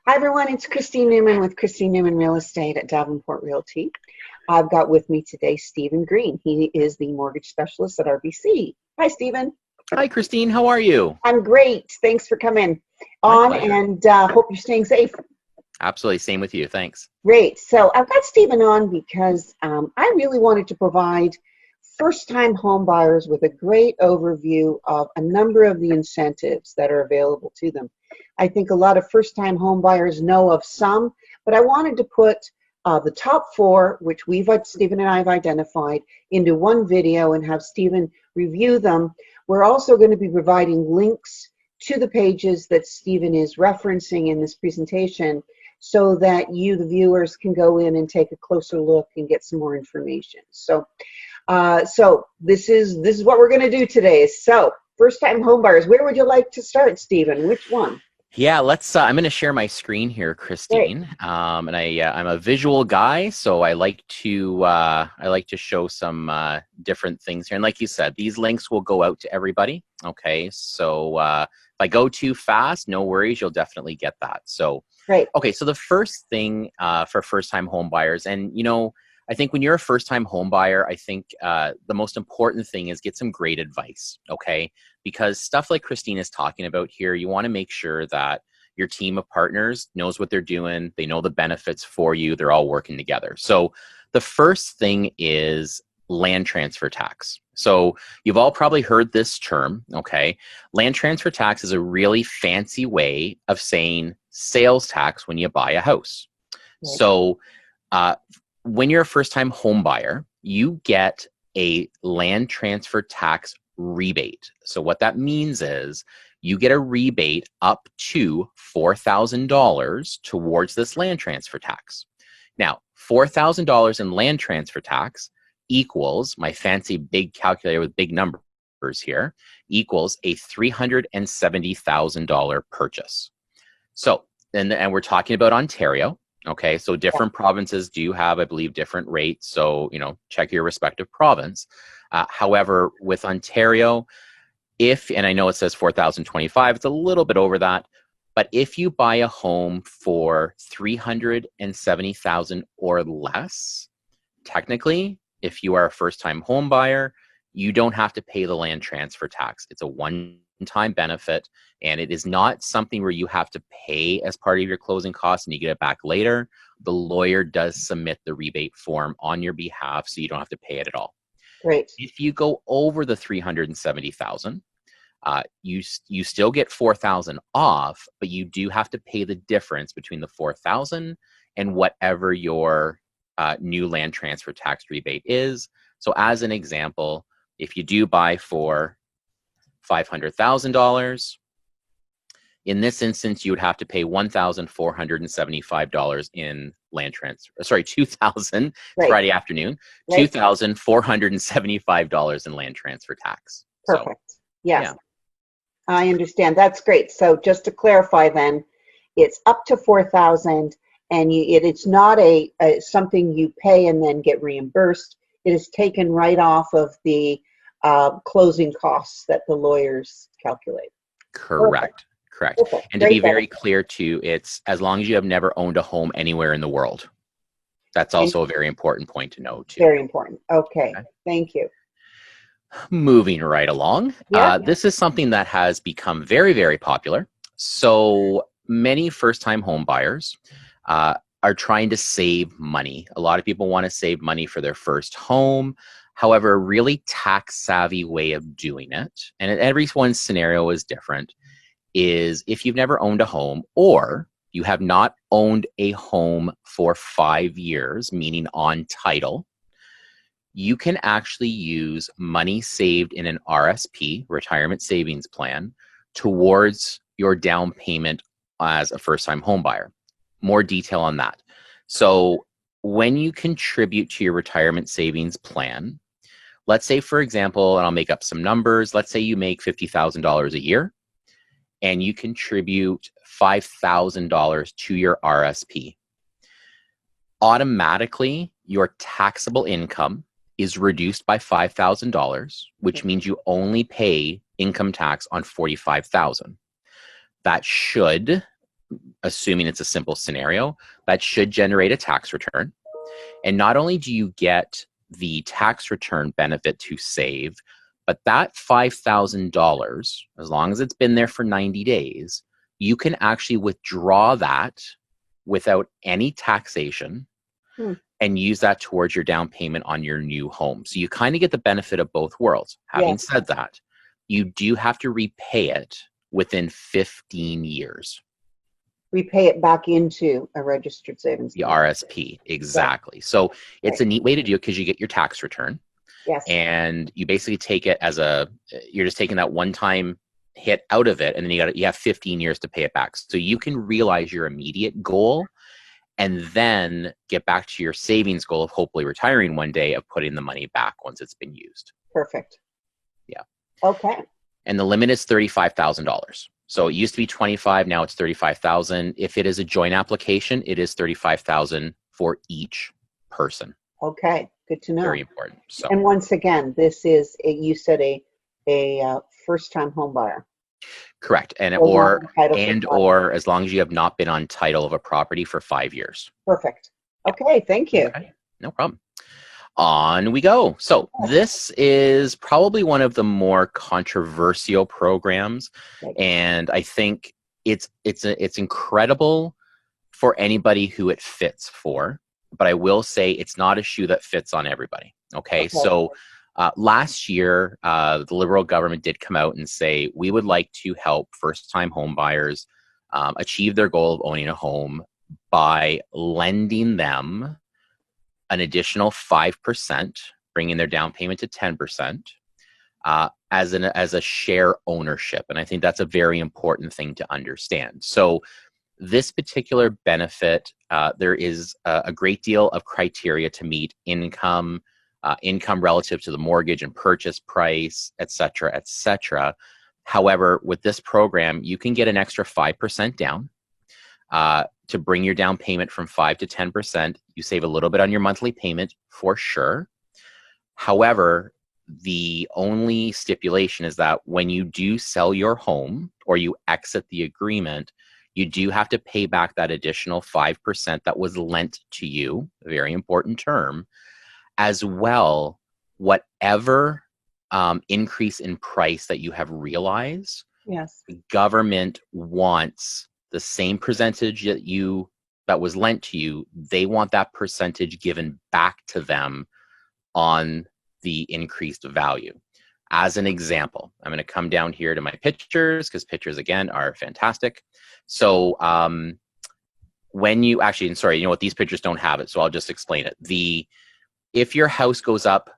Hi everyone, it's Kristine Newman with Kristine Newman Real Estate at Davenport Realty. I've got with me today Stephen Green. He is the mortgage specialist at RBC. Hi Stephen. Hi Kristine, how are you? I'm great. Thanks for coming My on pleasure. and hope you're staying safe. Absolutely, same with you, thanks. Great. So I've got Stephen on because I really wanted to provide first-time home buyers with a great overview of a number of the incentives that are available to them. I think a lot of first-time home buyers know of some, but I wanted to put the top four, which Stephen and I have identified, into one video and have Stephen review them. We're also going to be providing links to the pages that Stephen is referencing in this presentation so that you, the viewers, can go in and take a closer look and get some more information. So this is what we're going to do today. So first-time home buyers, where would you like to start, Stephen? Which one? Yeah, let's. I'm going to share my screen here, Kristine. And I'm a visual guy, so I like to show some different things here. And like you said, these links will go out to everybody. Okay, so if I go too fast, no worries, you'll definitely get that. So Right. Okay, so the first thing for first-time home buyers, and I think when you're a first-time home buyer, I think the most important thing is get some great advice, okay? Because stuff like Kristine is talking about here, you want to make sure that your team of partners knows what they're doing, they know the benefits for you, they're all working together. So the first thing is land transfer tax. So you've all probably heard this term, okay? Land transfer tax is a really fancy way of saying sales tax when you buy a house. Right. So when you're a first-time home buyer, you get a land transfer tax rebate. So what that means is you get a rebate up to $4,000 towards this land transfer tax. Now, $4,000 in land transfer tax equals, my fancy big calculator with big numbers here, equals a $370,000 purchase. So, and we're talking about Ontario. Okay, so different provinces do have, I believe, different rates. So, check your respective province. However, with Ontario, and I know it says 4,025, it's a little bit over that. But if you buy a home for 370,000 or less, technically, if you are a first-time home buyer, you don't have to pay the land transfer tax. It's a one-time benefit, and it is not something where you have to pay as part of your closing costs and you get it back later. The lawyer does submit the rebate form on your behalf, so you don't have to pay it at all. Great. If you go over the 370,000, you still get 4,000 off, but you do have to pay the difference between the 4,000 and whatever your new land transfer tax rebate is. So as an example, if you do buy for $500,000, in this instance, you would have to pay $1,475 in land transfer. Sorry, $2,000 Friday afternoon, $2,475 in land transfer tax. Perfect. So, yes, yeah. I understand. That's great. So just to clarify, then, it's up to $4,000, and it's not something you pay and then get reimbursed. It is taken right off of the closing costs that the lawyers calculate. Correct. Correct. Okay. And to be very clear too, it's as long as you have never owned a home anywhere in the world. That's also a very important point to know too. Very important. Okay. Thank you. Moving right along. This is something that has become very, very popular. So many first-time home buyers are trying to save money. A lot of people want to save money for their first home. However, a really tax-savvy way of doing it, and everyone's scenario is different, is if you've never owned a home or you have not owned a home for 5 years, meaning on title, you can actually use money saved in an RSP, retirement savings plan, towards your down payment as a first-time home buyer. More detail on that. So when you contribute to your retirement savings plan, let's say, for example, and I'll make up some numbers, let's say you make $50,000 a year and you contribute $5,000 to your RSP. Automatically, your taxable income is reduced by $5,000, which means you only pay income tax on $45,000. That should assuming it's a simple scenario, that should generate a tax return. And not only do you get the tax return benefit to save, but that $5,000, as long as it's been there for 90 days, you can actually withdraw that without any taxation and use that towards your down payment on your new home. So you kind of get the benefit of both worlds. Having said that, you do have to repay it within 15 years. Repay it back into a registered savings The account. RSP, exactly. So it's a neat way to do it because you get your tax return. Yes. And you basically take it as you're just taking that one-time hit out of it, and then you have 15 years to pay it back. So you can realize your immediate goal and then get back to your savings goal of hopefully retiring one day, of putting the money back once it's been used. Perfect. Yeah. Okay. And the limit is $35,000. So it used to be 25, now it's 35,000. If it is a joint application, it is 35,000 for each person. Okay, good to know. Very important. So, and once again, this is you said a first-time home buyer. Correct. And or as long as you have not been on title of a property for 5 years. Perfect. Okay, thank you. Okay, no problem. On we go. So this is probably one of the more controversial programs, and I think it's incredible for anybody who it fits for. But I will say it's not a shoe that fits on everybody. Okay. So last year, the Liberal government did come out and say, we would like to help first-time home buyers achieve their goal of owning a home by lending them an additional 5%, bringing their down payment to 10%, as a share ownership. And I think that's a very important thing to understand. So this particular benefit, there is a great deal of criteria to meet: income relative to the mortgage and purchase price, et cetera, et cetera. However, with this program, you can get an extra 5% down to bring your down payment from 5 to 10%. You save a little bit on your monthly payment for sure. However, the only stipulation is that when you do sell your home or you exit the agreement, you do have to pay back that additional 5% that was lent to you, a very important term, as well, whatever increase in price that you have realized. Yes. The government wants the same percentage that was lent to you. They want that percentage given back to them on the increased value. As an example, I'm going to come down here to my pictures, because pictures again are fantastic. So when you actually, and sorry, you know what, these pictures don't have it, so I'll just explain it. If your house goes up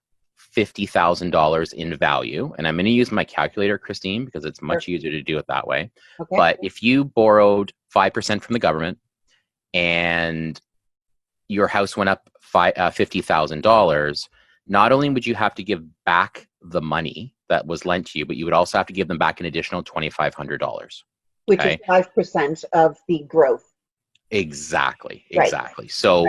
$50,000 in value, and I'm going to use my calculator, Kristine, because it's much easier to do it that way. Okay. But if you borrowed 5% from the government and your house went up $50,000, not only would you have to give back the money that was lent to you, but you would also have to give them back an additional $2,500. Which is 5% of the growth. Exactly. So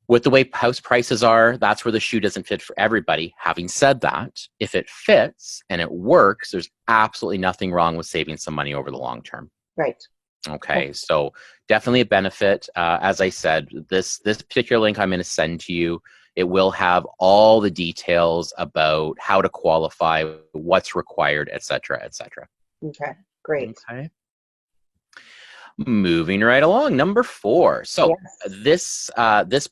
with the way house prices are, that's where the shoe doesn't fit for everybody. Having said that, if it fits and it works, there's absolutely nothing wrong with saving some money over the long term. Right. Okay, so definitely a benefit. As I said, this particular link I'm going to send to you, it will have all the details about how to qualify, what's required, et cetera, et cetera. Okay, great. Okay. Moving right along, number 4. So this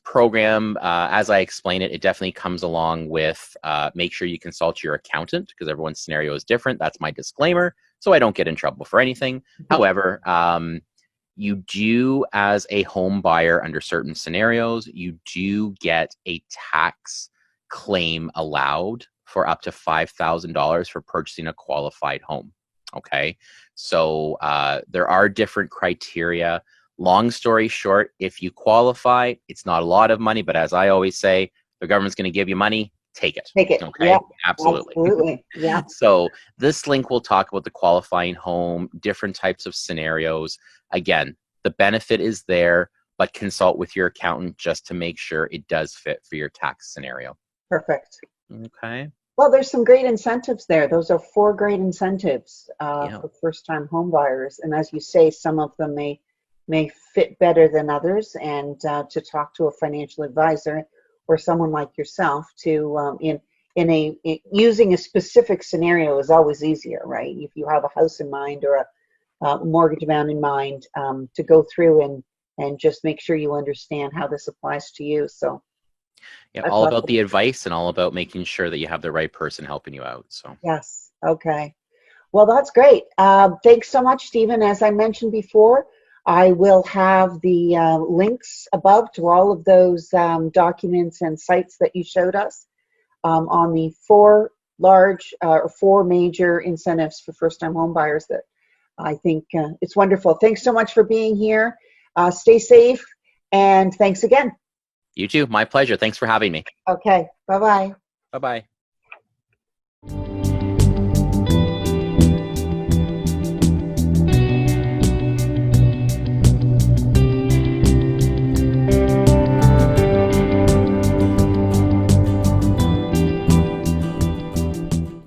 program, as I explain it, it definitely comes along with make sure you consult your accountant, because everyone's scenario is different. That's my disclaimer, so I don't get in trouble for anything. However, you do, as a home buyer under certain scenarios, you do get a tax claim allowed for up to $5,000 for purchasing a qualified home. Okay, so there are different criteria. Long story short, if you qualify, it's not a lot of money, but as I always say, the government's going to give you money, take it. Take it. Okay, yeah, absolutely. Yeah. So this link will talk about the qualifying home, different types of scenarios. Again, the benefit is there, but consult with your accountant just to make sure it does fit for your tax scenario. Perfect. Okay. Well, there's some great incentives there. Those are 4 great incentives for first-time home buyers. And as you say, some of them may may fit better than others, and to talk to a financial advisor or someone like yourself to using a specific scenario is always easier, right? If you have a house in mind or a mortgage amount in mind, to go through and just make sure you understand how this applies to you. So Yeah, I all thought about that, the advice and all about making sure that you have the right person helping you out. So yes, okay. Well, that's great. Thanks so much, Stephen. As I mentioned before, I will have the links above to all of those documents and sites that you showed us on the four major incentives for first-time home buyers that I think it's wonderful. Thanks so much for being here. Stay safe, and thanks again. you too. My pleasure. Thanks for having me. Okay, bye-bye. Bye-bye.